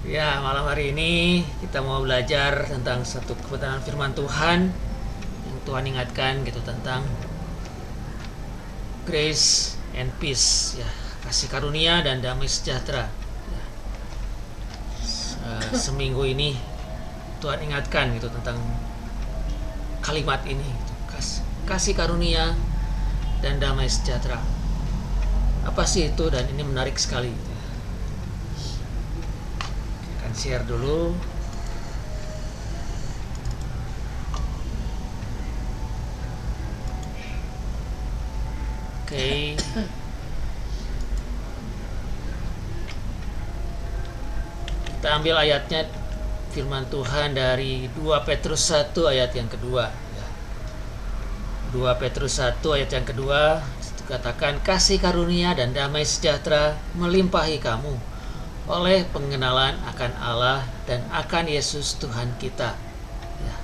Ya, malam hari ini kita mau belajar tentang satu kebenaran firman Tuhan yang Tuhan ingatkan gitu tentang grace and peace, ya, kasih karunia dan damai sejahtera. Ya, seminggu ini Tuhan ingatkan gitu tentang kalimat ini, gitu. Kasih karunia dan damai sejahtera. Apa sih itu? Dan ini menarik sekali. Gitu. Akan share dulu. Oke. Kita ambil ayatnya, firman Tuhan dari 2 Petrus 1 ayat yang kedua. 2 Petrus 1 ayat yang kedua dikatakan, kasih karunia dan damai sejahtera melimpahi kamu oleh pengenalan akan Allah dan akan Yesus Tuhan kita. Ya.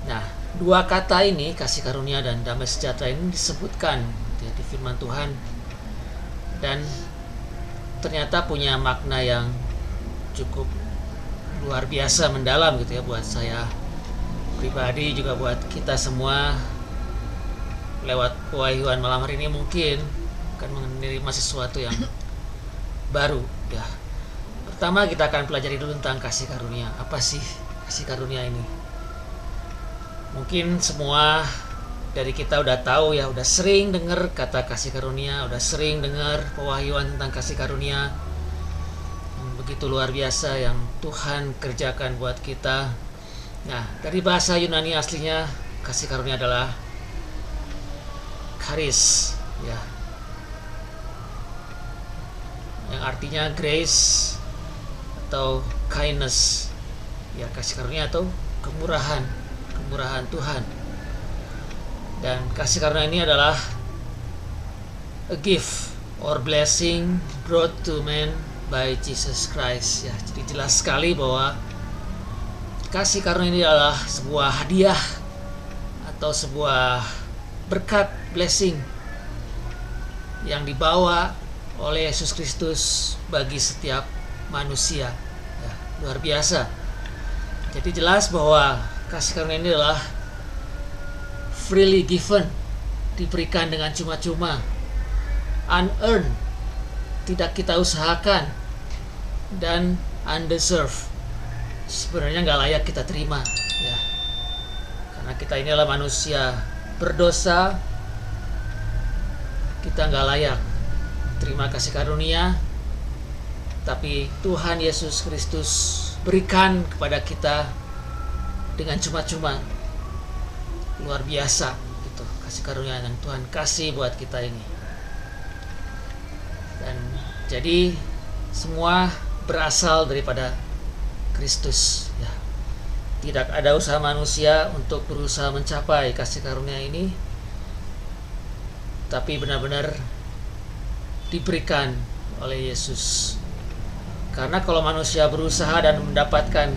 Nah, dua kata ini, kasih karunia dan damai sejahtera, ini disebutkan di firman Tuhan dan ternyata punya makna yang cukup luar biasa mendalam gitu ya, buat saya pribadi juga buat kita semua. Lewat pewahyuan malam hari ini mungkin akan menerima sesuatu yang baru ya. Pertama kita akan pelajari dulu tentang kasih karunia. Apa sih kasih karunia ini? Mungkin semua dari kita udah tahu ya, udah sering dengar kata kasih karunia, udah sering dengar pewahyuan tentang kasih karunia yang begitu luar biasa yang Tuhan kerjakan buat kita. Nah, dari bahasa Yunani aslinya kasih karunia adalah charis ya, yang artinya grace atau kindness ya, kasih karunia atau kemurahan Tuhan. Dan kasih karunia ini adalah a gift or blessing brought to man by Jesus Christ ya. Jadi jelas sekali bahwa kasih karunia ini adalah sebuah hadiah atau sebuah berkat, blessing yang dibawa oleh Yesus Kristus bagi setiap manusia ya, luar biasa. Jadi jelas bahwa kasih karunia ini adalah freely given, diberikan dengan cuma-cuma, unearned, tidak kita usahakan, dan undeserved, sebenarnya nggak layak kita terima ya, karena kita ini adalah manusia berdosa, kita nggak layak terima kasih karunia, tapi Tuhan Yesus Kristus berikan kepada kita dengan cuma-cuma. Luar biasa gitu kasih karunia yang Tuhan kasih buat kita ini. Dan jadi semua berasal daripada Kristus ya. Tidak ada usaha manusia untuk berusaha mencapai kasih karunia ini, tapi benar-benar diberikan oleh Yesus. Karena kalau manusia berusaha dan mendapatkan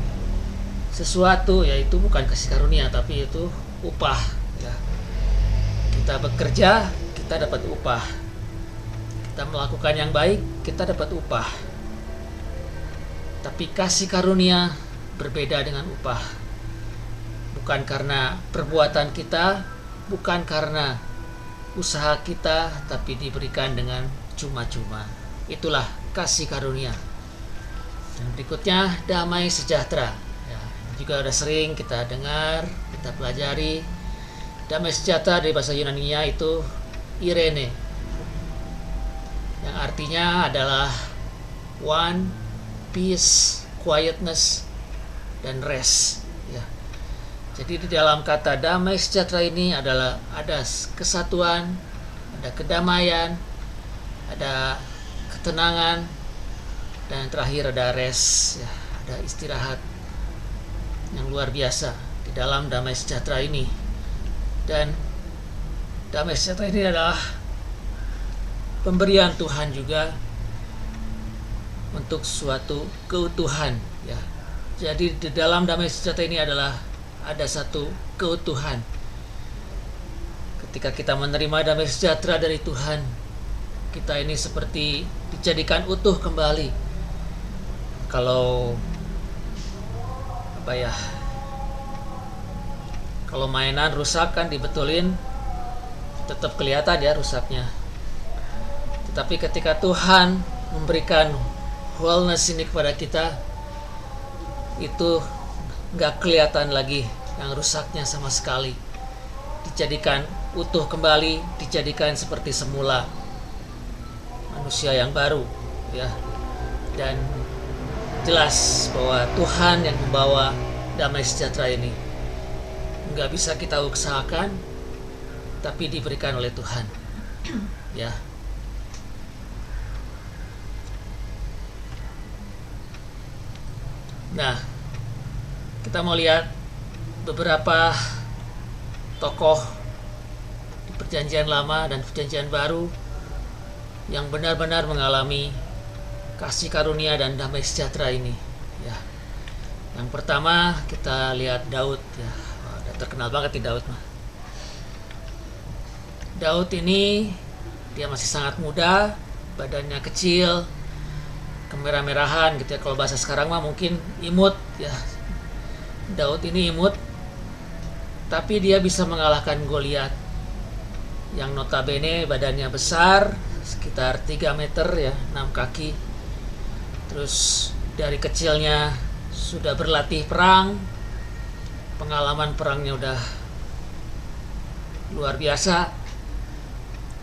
sesuatu, yaitu bukan kasih karunia, tapi itu upah ya. Kita bekerja, kita dapat upah. Kita melakukan yang baik, kita dapat upah. Tapi kasih karunia berbeda dengan upah. Bukan karena perbuatan kita, bukan karena usaha kita, tapi diberikan dengan cuma-cuma. Itulah kasih karunia. Dan berikutnya damai sejahtera ya, juga udah sering kita dengar, kita pelajari. Damai sejahtera dari bahasa Yunani-nya itu Irene, yang artinya adalah one, peace, quietness, dan rest ya. Jadi di dalam kata damai sejahtera ini adalah ada kesatuan, ada kedamaian, ada ketenangan, dan terakhir ada rest ya, ada istirahat yang luar biasa di dalam damai sejahtera ini. Dan damai sejahtera ini adalah pemberian Tuhan juga untuk suatu keutuhan ya. Jadi di dalam damai sejahtera ini adalah ada satu keutuhan. Ketika kita menerima damai sejahtera dari Tuhan, kita ini seperti dijadikan utuh kembali. kalau kalau mainan rusak kan dibetulin, tetap kelihatan ya rusaknya. Tetapi ketika Tuhan memberikan wholeness ini kepada kita, itu nggak kelihatan lagi yang rusaknya sama sekali. Dijadikan utuh kembali, dijadikan seperti semula, manusia yang baru ya. Dan jelas bahwa Tuhan yang membawa damai sejahtera ini nggak bisa kita usahakan, tapi diberikan oleh Tuhan ya. Nah, kita mau lihat beberapa tokoh di Perjanjian Lama dan Perjanjian Baru yang benar-benar mengalami kasih karunia dan damai sejahtera ini ya. Yang pertama kita lihat Daud ya. Udah terkenal banget nih Daud mah. Daud ini dia masih sangat muda, badannya kecil, kemerah-merahan gitu ya. Kalau bahasa sekarang mah mungkin imut ya. Daud ini imut, tapi dia bisa mengalahkan Goliat yang notabene badannya besar, sekitar 3 meter ya, 6 kaki. Terus dari kecilnya sudah berlatih perang, pengalaman perangnya udah luar biasa,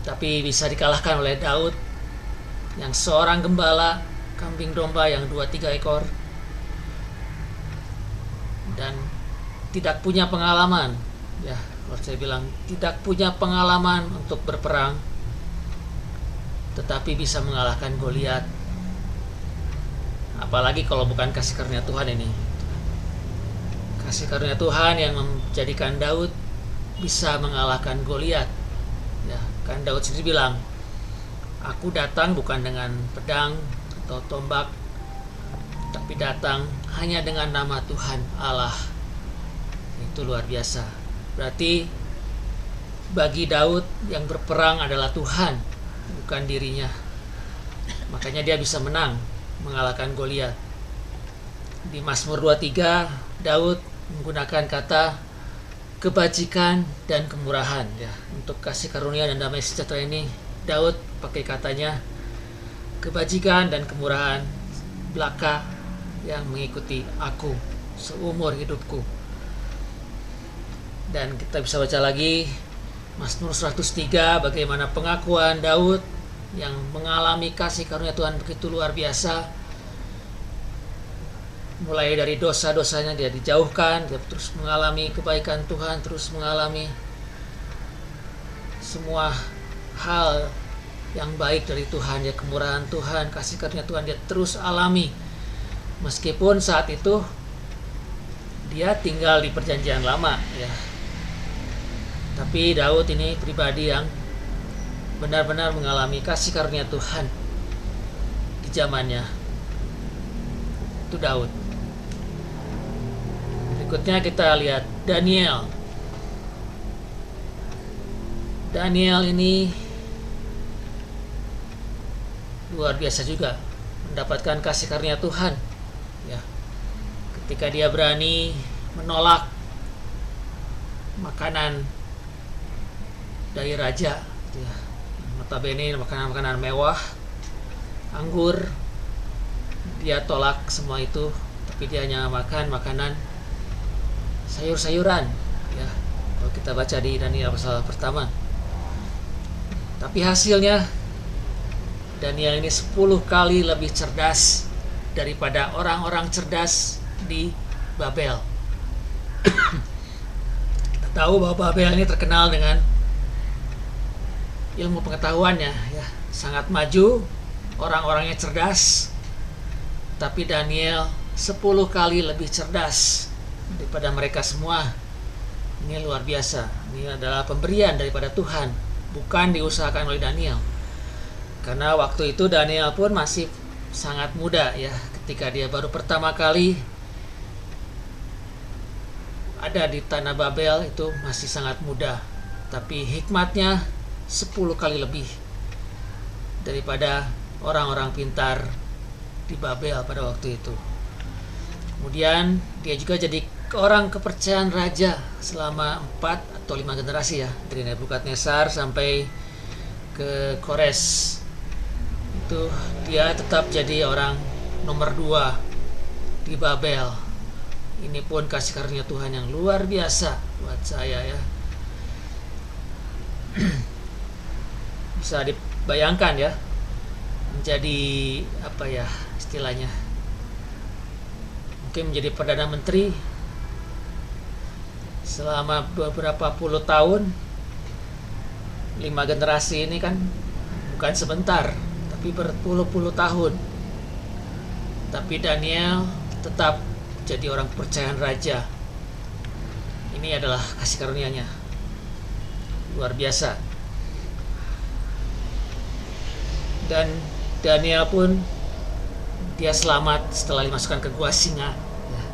tapi bisa dikalahkan oleh Daud yang seorang gembala kambing domba yang 2-3 ekor dan tidak punya pengalaman ya. Kalau saya bilang tidak punya pengalaman untuk berperang, tetapi bisa mengalahkan Goliat. Apalagi kalau bukan kasih karunia Tuhan ini. Kasih karunia Tuhan yang menjadikan Daud bisa mengalahkan Goliat. Ya, kan Daud sendiri bilang, "Aku datang bukan dengan pedang atau tombak, tapi datang hanya dengan nama Tuhan Allah." Itu luar biasa. Berarti bagi Daud yang berperang adalah Tuhan, bukan dirinya. Makanya dia bisa menang, mengalahkan Goliat. Di Mazmur 23, Daud menggunakan kata kebajikan dan kemurahan ya. Untuk kasih karunia dan damai sejahtera ini, Daud pakai katanya kebajikan dan kemurahan belaka yang mengikuti aku seumur hidupku. Dan kita bisa baca lagi Mazmur 103, bagaimana pengakuan Daud yang mengalami kasih karunia Tuhan begitu luar biasa. Mulai dari dosa-dosanya dia dijauhkan, dia terus mengalami kebaikan Tuhan, terus mengalami semua hal yang baik dari Tuhan ya, kemurahan Tuhan, kasih karunia Tuhan dia terus alami. Meskipun saat itu dia tinggal di Perjanjian Lama ya. Tapi Daud ini pribadi yang benar-benar mengalami kasih karunia Tuhan di zamannya. Itu Daud. Berikutnya kita lihat Daniel. Daniel ini luar biasa juga mendapatkan kasih karunia Tuhan ya. Ketika dia berani menolak makanan dari raja gitu ya. Notabene makanan-makanan mewah, anggur, dia tolak semua itu, tapi dia hanya makan makanan sayur-sayuran ya. Kalau kita baca di Daniel pasal pertama. Tapi hasilnya Daniel ini 10 kali lebih cerdas daripada orang-orang cerdas di Babel. Kita tahu bahwa Babel ini terkenal dengan ilmu pengetahuannya ya, sangat maju, orang-orangnya cerdas. Tapi Daniel 10 kali lebih cerdas daripada mereka semua. Ini luar biasa. Ini adalah pemberian daripada Tuhan, bukan diusahakan oleh Daniel. Karena waktu itu Daniel pun masih sangat muda ya, ketika dia baru pertama kali ada di tanah Babel itu masih sangat muda. Tapi hikmatnya 10 kali lebih daripada orang-orang pintar di Babel pada waktu itu. Kemudian dia juga jadi orang kepercayaan raja selama 4 atau 5 generasi ya, dari Nebukadnezar sampai ke Kores. Itu dia tetap jadi orang nomor 2 di Babel. Ini pun kasih karunia Tuhan yang luar biasa buat saya ya. Bisa dibayangkan ya, menjadi apa ya istilahnya, mungkin menjadi Perdana Menteri selama beberapa puluh tahun. 5 generasi ini kan bukan sebentar, tapi berpuluh-puluh tahun. Tapi Daniel tetap jadi orang kepercayaan raja. Ini adalah kasih karunia-Nya luar biasa. Dan Daniel pun dia selamat setelah dimasukkan ke gua singa. Ya,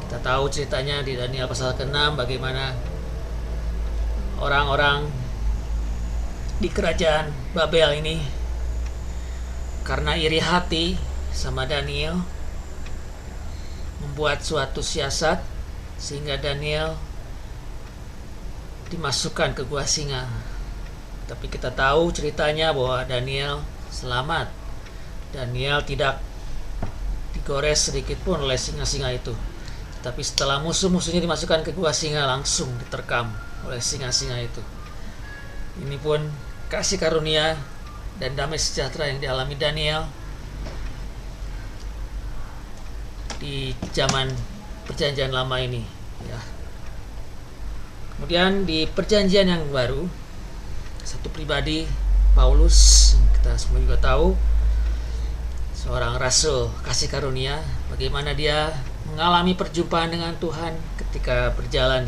kita tahu ceritanya di Daniel pasal ke-6 bagaimana orang-orang di kerajaan Babel ini karena iri hati sama Daniel membuat suatu siasat sehingga Daniel dimasukkan ke gua singa. Tapi kita tahu ceritanya bahwa Daniel selamat. Daniel tidak digores sedikit pun oleh singa-singa itu. Tapi setelah musuh-musuhnya dimasukkan ke gua singa, langsung diterkam oleh singa-singa itu. Ini pun kasih karunia dan damai sejahtera yang dialami Daniel di zaman perjanjian lama ini ya. Kemudian di perjanjian yang baru, satu pribadi, Paulus, yang kita semua juga tahu, seorang rasul kasih karunia, bagaimana dia mengalami perjumpaan dengan Tuhan ketika berjalan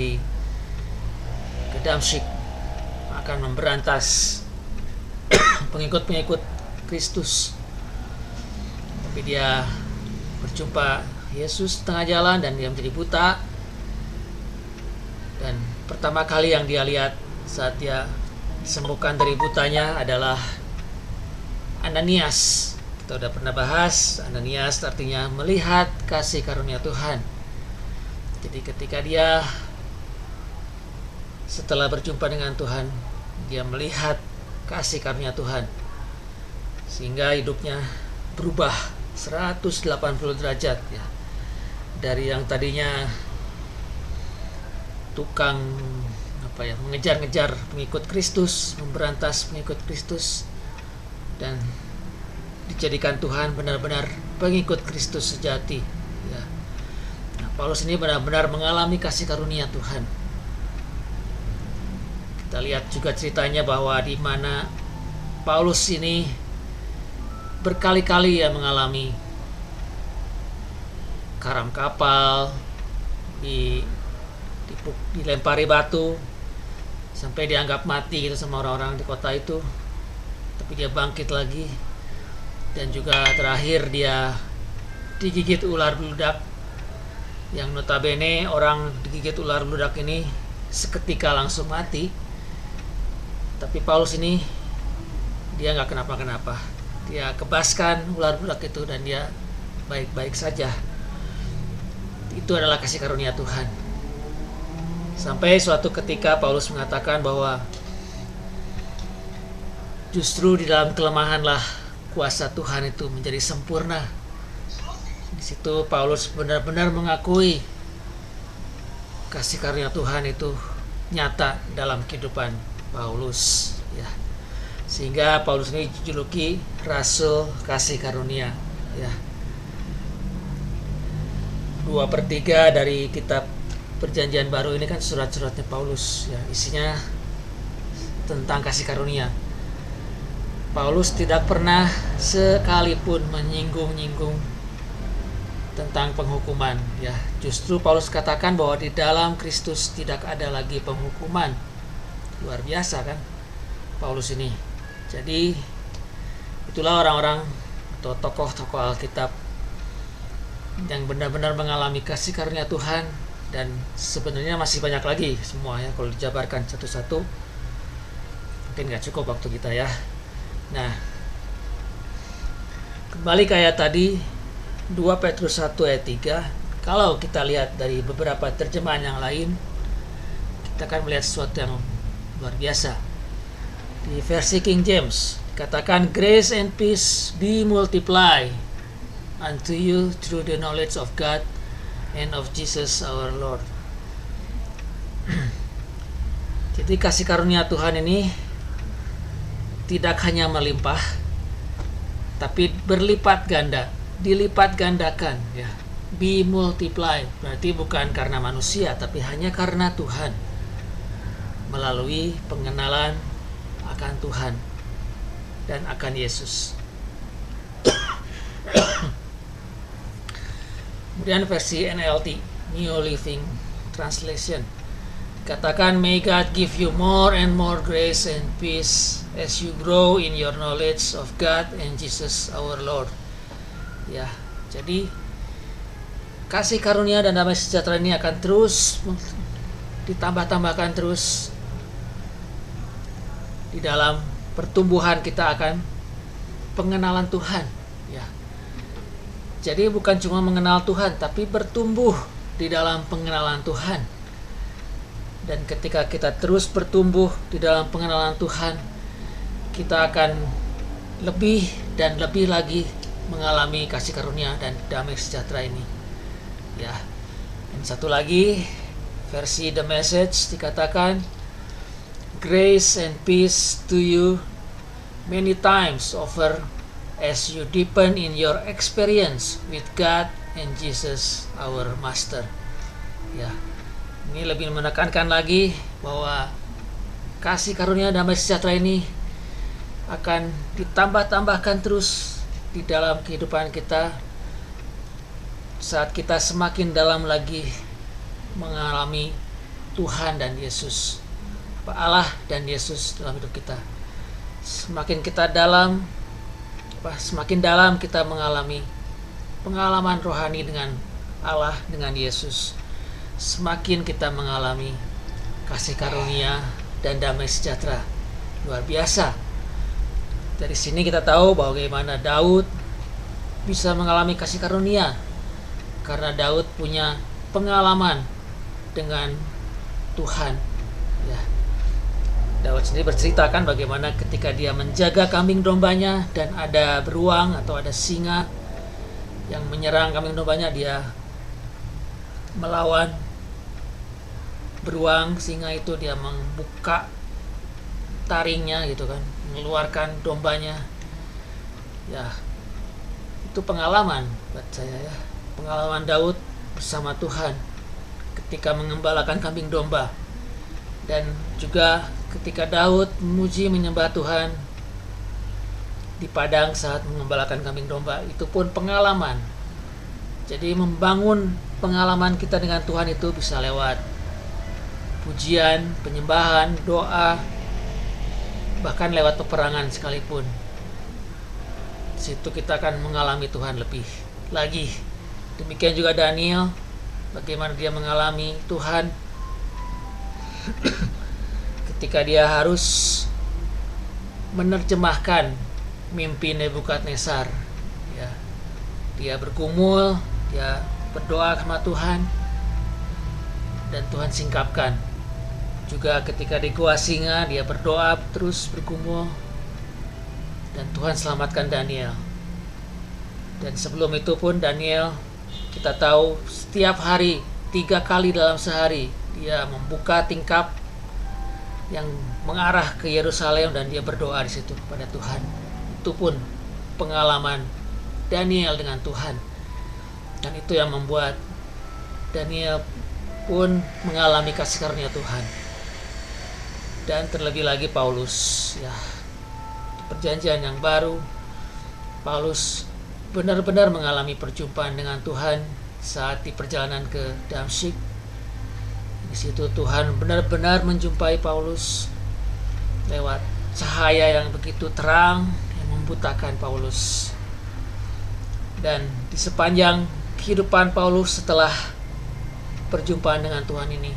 ke Damsyik akan memberantas pengikut-pengikut Kristus. Tapi dia berjumpa Yesus tengah jalan dan dia menjadi buta. Dan pertama kali yang dia lihat saat dia disembuhkan dari butanya adalah Ananias. Kita udah pernah bahas, Ananias artinya melihat kasih karunia Tuhan. Jadi ketika dia setelah berjumpa dengan Tuhan, dia melihat kasih karunia Tuhan, sehingga hidupnya berubah 180 derajat ya. Dari yang tadinya tukang mengejar-ngejar pengikut Kristus, memberantas pengikut Kristus, dan dijadikan Tuhan benar-benar pengikut Kristus sejati ya. Nah, Paulus ini benar-benar mengalami kasih karunia Tuhan. Kita lihat juga ceritanya bahwa di mana Paulus ini berkali-kali ya mengalami karam kapal, dilempari batu sampai dianggap mati gitu sama orang-orang di kota itu. Tapi dia bangkit lagi. Dan juga terakhir dia digigit ular beludak, yang notabene orang digigit ular beludak ini seketika langsung mati. Tapi Paulus ini dia nggak kenapa-kenapa. Dia kebaskan ular beludak itu dan dia baik-baik saja. Itu adalah kasih karunia Tuhan. Sampai suatu ketika Paulus mengatakan bahwa justru di dalam kelemahanlah kuasa Tuhan itu menjadi sempurna. Di situ Paulus benar-benar mengakui kasih karunia Tuhan itu nyata dalam kehidupan Paulus ya. Sehingga Paulus ini dijuluki rasul kasih karunia ya. 2/3 dari kitab Perjanjian Baru ini kan surat-suratnya Paulus ya, isinya tentang kasih karunia. Paulus tidak pernah sekalipun menyinggung-nyinggung tentang penghukuman ya. Justru Paulus katakan bahwa di dalam Kristus tidak ada lagi penghukuman. Luar biasa kan Paulus ini. Jadi itulah orang-orang atau tokoh-tokoh Alkitab yang benar-benar mengalami kasih karunia Tuhan. Dan sebenarnya masih banyak lagi semua ya, kalau dijabarkan satu-satu mungkin gak cukup waktu kita ya. Nah, kembali kayak tadi, 2 Petrus 1 ayat 3. Kalau kita lihat dari beberapa terjemahan yang lain, kita akan melihat sesuatu yang luar biasa. Di versi King James katakan, grace and peace be multiply unto you through the knowledge of God and of Jesus our Lord. Jadi kasih karunia Tuhan ini tidak hanya melimpah, tapi berlipat ganda, dilipat gandakan, ya. Be multiply, berarti bukan karena manusia, tapi hanya karena Tuhan, melalui pengenalan akan Tuhan dan akan Yesus. Kemudian versi NLT, New Living Translation, katakan, may God give you more and more grace and peace as you grow in your knowledge of God and Jesus our Lord. Ya, jadi kasih karunia dan damai sejahtera ini akan terus ditambah-tambahkan terus di dalam pertumbuhan kita akan pengenalan Tuhan, ya. Jadi bukan cuma mengenal Tuhan, tapi bertumbuh di dalam pengenalan Tuhan. Dan ketika kita terus bertumbuh di dalam pengenalan Tuhan, kita akan lebih dan lebih lagi mengalami kasih karunia dan damai sejahtera ini. Ya. Dan satu lagi, versi The Message dikatakan, grace and peace to you many times over as you deepen in your experience with God and Jesus our Master. Ya. Ini lebih menekankan lagi bahwa kasih karunia damai sejahtera ini akan ditambah-tambahkan terus di dalam kehidupan kita saat kita semakin dalam lagi mengalami Tuhan dan Yesus, Allah dan Yesus dalam hidup kita. Semakin dalam kita mengalami pengalaman rohani dengan Allah, dengan Yesus, semakin kita mengalami kasih karunia dan damai sejahtera luar biasa. Dari sini kita tahu bagaimana Daud bisa mengalami kasih karunia, karena Daud punya pengalaman dengan Tuhan, ya. Daud sendiri berceritakan bagaimana ketika dia menjaga kambing dombanya dan ada beruang atau ada singa yang menyerang kambing dombanya, dia melawan beruang singa itu, dia membuka taringnya gitu kan, mengeluarkan dombanya. Ya, itu pengalaman buat saya, ya. Pengalaman Daud bersama Tuhan ketika mengembalakan kambing domba. Dan juga ketika Daud memuji menyembah Tuhan di padang saat mengembalakan kambing domba, itu pun pengalaman. Jadi membangun pengalaman kita dengan Tuhan itu bisa lewat pujian, penyembahan, doa, bahkan lewat peperangan sekalipun. Di situ kita akan mengalami Tuhan lebih lagi. Demikian juga Daniel, bagaimana dia mengalami Tuhan ketika dia harus menerjemahkan mimpi Nebukadnezar. Ya, dia bergumul, dia berdoa sama Tuhan, dan Tuhan singkapkan. Juga ketika di gua singa, dia berdoa terus, bergumul, dan Tuhan selamatkan Daniel. Dan sebelum itu pun Daniel, kita tahu setiap hari 3 kali dalam sehari dia membuka tingkap yang mengarah ke Yerusalem dan dia berdoa di situ kepada Tuhan. Itu pun pengalaman Daniel dengan Tuhan, dan itu yang membuat Daniel pun mengalami kasih karunia Tuhan. Dan terlebih lagi Paulus, ya, di perjanjian yang baru, Paulus benar-benar mengalami perjumpaan dengan Tuhan saat di perjalanan ke Damsyik. Di situ Tuhan benar-benar menjumpai Paulus lewat cahaya yang begitu terang yang membutakan Paulus. Dan di sepanjang kehidupan Paulus setelah perjumpaan dengan Tuhan ini,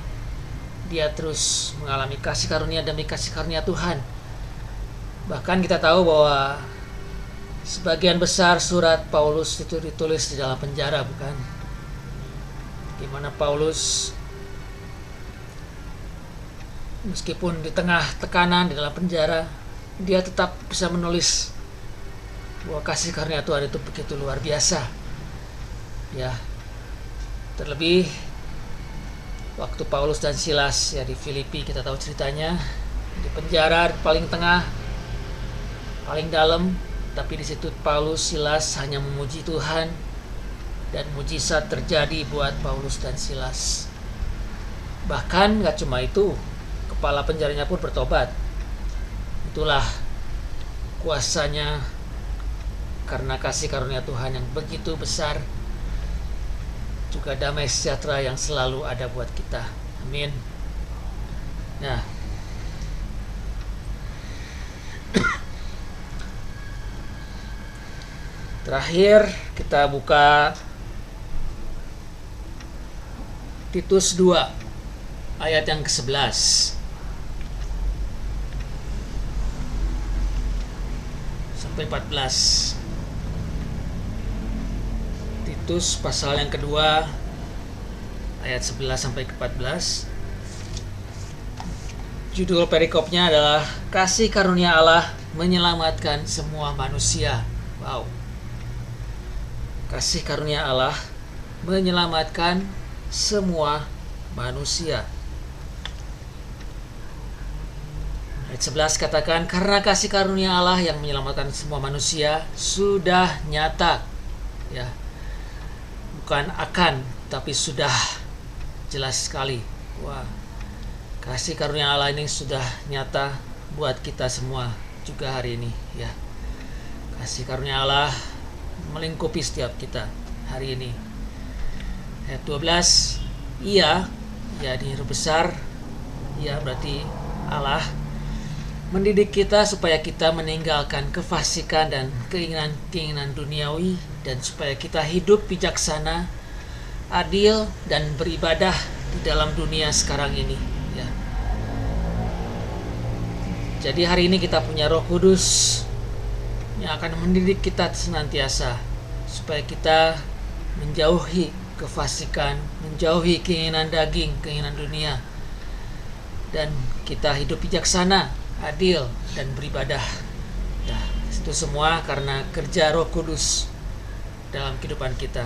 dia terus mengalami kasih karunia demi kasih karunia Tuhan. Bahkan kita tahu bahwa Sebagian besar surat Paulus itu ditulis di dalam penjara, bukan? Gimana Paulus meskipun di tengah tekanan di dalam penjara, dia tetap bisa menulis bahwa kasih karunia Tuhan itu begitu luar biasa. Ya, terlebih waktu Paulus dan Silas ya di Filipi, kita tahu ceritanya, di penjara paling tengah, paling dalam, tapi di situ Paulus, Silas hanya memuji Tuhan dan mujizat terjadi buat Paulus dan Silas. Bahkan gak cuma itu, kepala penjaranya pun bertobat. Itulah kuasanya karena kasih karunia Tuhan yang begitu besar, juga damai sejahtera yang selalu ada buat kita. Amin. Nah, terakhir kita buka Titus 2 ayat yang ke-11 sampai 14. Titus pasal yang kedua ayat 11 sampai ke 14. Judul perikopnya adalah kasih karunia Allah menyelamatkan semua manusia. Wow. Kasih karunia Allah menyelamatkan semua manusia. Ayat 11 katakan, karena kasih karunia Allah yang menyelamatkan semua manusia sudah nyata. Ya. Bukan akan, tapi sudah jelas sekali. Wah. Kasih karunia Allah ini sudah nyata buat kita semua juga hari ini, ya. Kasih karunia Allah melingkupi setiap kita hari ini. Ayat 12, Ia di huruf besar, Ia berarti Allah, mendidik kita supaya kita meninggalkan kefasikan dan keinginan-keinginan duniawi, dan supaya kita hidup bijaksana, adil, dan beribadah di dalam dunia sekarang ini, ya. Jadi hari ini kita punya Roh Kudus yang akan mendidik kita senantiasa supaya kita menjauhi kefasikan, menjauhi keinginan daging, keinginan dunia, dan kita hidup bijaksana, adil, dan beribadah. Nah, itu semua karena kerja Roh Kudus dalam kehidupan kita.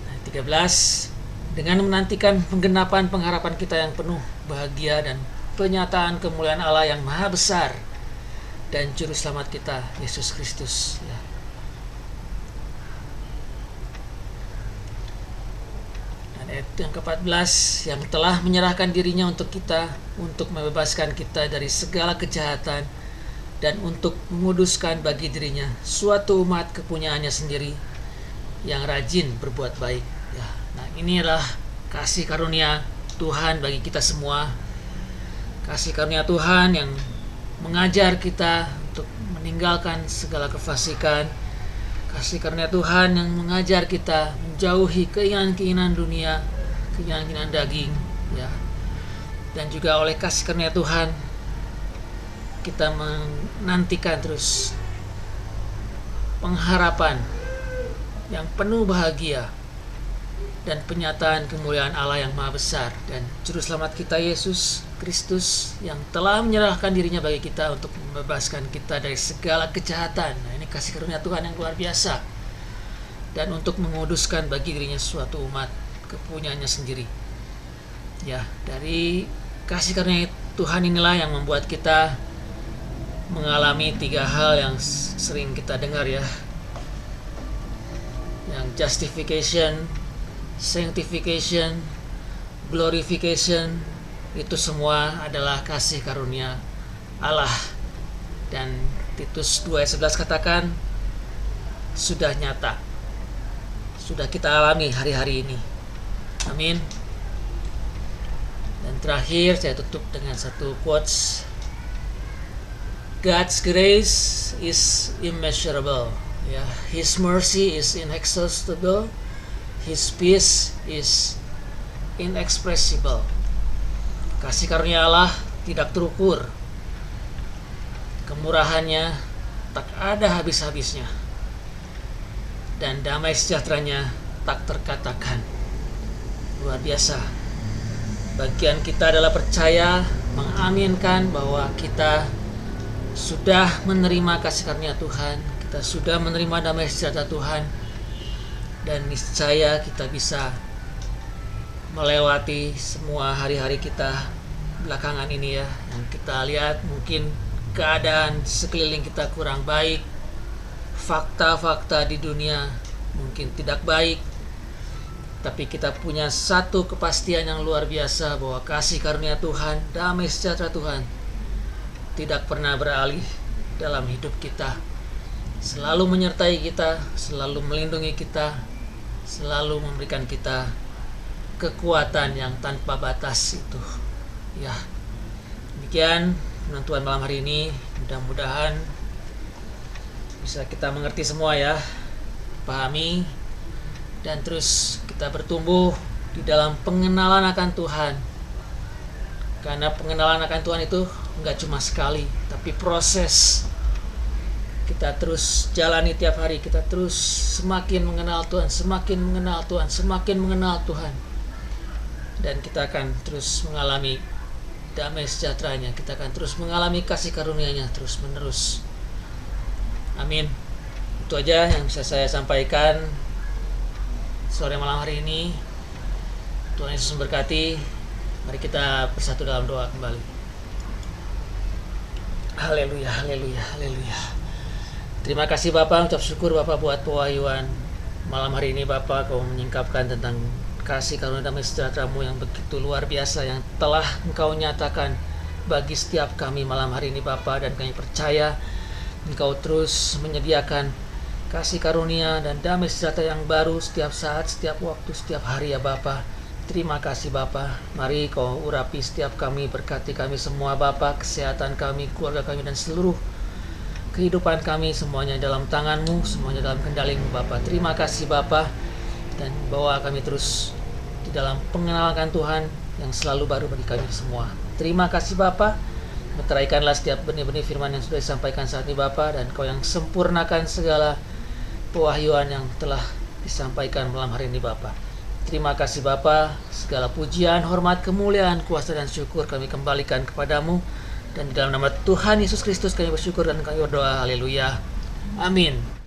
Nah, 13, dengan menantikan penggenapan pengharapan kita yang penuh bahagia dan penyataan kemuliaan Allah yang maha besar dan juru selamat kita, Yesus Kristus, ya. Ayat yang ke-14, yang telah menyerahkan dirinya untuk kita, untuk membebaskan kita dari segala kejahatan dan untuk menguduskan bagi dirinya suatu umat kepunyaannya sendiri yang rajin berbuat baik, ya. Nah, inilah kasih karunia Tuhan bagi kita semua. Kasih karunia Tuhan yang mengajar kita untuk meninggalkan segala kefasikan. Kasih karunia Tuhan yang mengajar kita menjauhi keinginan-keinginan dunia, keinginan-keinginan daging, ya. Dan juga oleh kasih karunia Tuhan kita menantikan terus pengharapan yang penuh bahagia dan penyataan kemuliaan Allah yang maha besar dan juru selamat kita Yesus Kristus yang telah menyerahkan dirinya bagi kita untuk membebaskan kita dari segala kejahatan. Nah, ini kasih karunia Tuhan yang luar biasa, dan untuk menguduskan bagi dirinya suatu umat kepunyaannya sendiri, ya. Dari kasih karunia Tuhan inilah yang membuat kita mengalami 3 hal yang sering kita dengar, ya, yang justification, sanctification, glorification. Itu semua adalah kasih karunia Allah. Dan Titus 2 ayat 11 katakan sudah nyata, sudah kita alami hari-hari ini. Amin. Dan terakhir saya tutup dengan satu quotes, God's grace is immeasurable, ya. His mercy is inexhaustible, His peace is inexpressible. Kasih karunia Allah tidak terukur, kemurahannya tak ada habis-habisnya, dan damai sejahteranya tak terkatakan. Luar biasa. Bagian kita adalah percaya, mengaminkan bahwa kita sudah menerima kasih karunia Tuhan, kita sudah menerima damai sejahtera Tuhan, dan niscaya kita bisa melewati semua hari-hari kita belakangan ini ya, yang kita lihat mungkin keadaan sekeliling kita kurang baik, fakta-fakta di dunia mungkin tidak baik, tapi kita punya satu kepastian yang luar biasa bahwa kasih karunia Tuhan, damai sejahtera Tuhan tidak pernah beralih dalam hidup kita, selalu menyertai kita, selalu melindungi kita, selalu memberikan kita kekuatan yang tanpa batas itu. Ya, demikian penentuan malam hari ini. Mudah-mudahan bisa kita mengerti semua ya, pahami, dan terus kita bertumbuh di dalam pengenalan akan Tuhan. Karena pengenalan akan Tuhan itu enggak cuma sekali, tapi proses. Kita terus jalani tiap hari, kita terus semakin mengenal Tuhan, semakin mengenal Tuhan, semakin mengenal Tuhan. Dan kita akan terus mengalami damai sejahteranya, kita akan terus mengalami kasih karunia-Nya terus menerus. Amin. Itu aja yang bisa saya sampaikan sore malam hari ini. Tuhan Yesus memberkati. Mari kita bersatu dalam doa kembali. Haleluya, haleluya, haleluya. Terima kasih Bapa, ucap syukur Bapa buat pewahyuan malam hari ini. Bapa, Kau menyingkapkan tentang kasih karunia damai sejahtera-Mu yang begitu luar biasa, yang telah Engkau nyatakan bagi setiap kami malam hari ini Bapa, dan kami percaya Engkau terus menyediakan kasih karunia dan damai sejahtera yang baru setiap saat, setiap waktu, setiap hari ya Bapa. Terima kasih Bapa. Mari Kau urapi setiap kami, berkati kami semua Bapa, kesehatan kami, keluarga kami, dan seluruh kehidupan kami, semuanya dalam tangan-Mu, semuanya dalam kendali-Mu Bapa. Terima kasih Bapa, dan bawa kami terus di dalam pengenalan Tuhan yang selalu baru bagi kami semua. Terima kasih Bapa. Meteraikanlah setiap benih-benih firman yang sudah disampaikan saat ini Bapa, dan Kau yang sempurnakan segala pewahyuan yang telah disampaikan malam hari ini Bapa. Terima kasih Bapa. Segala pujian, hormat, kemuliaan, kuasa, dan syukur kami kembalikan kepadamu, dan di dalam nama Tuhan Yesus Kristus kami bersyukur dan kami berdoa. Haleluya. Amin.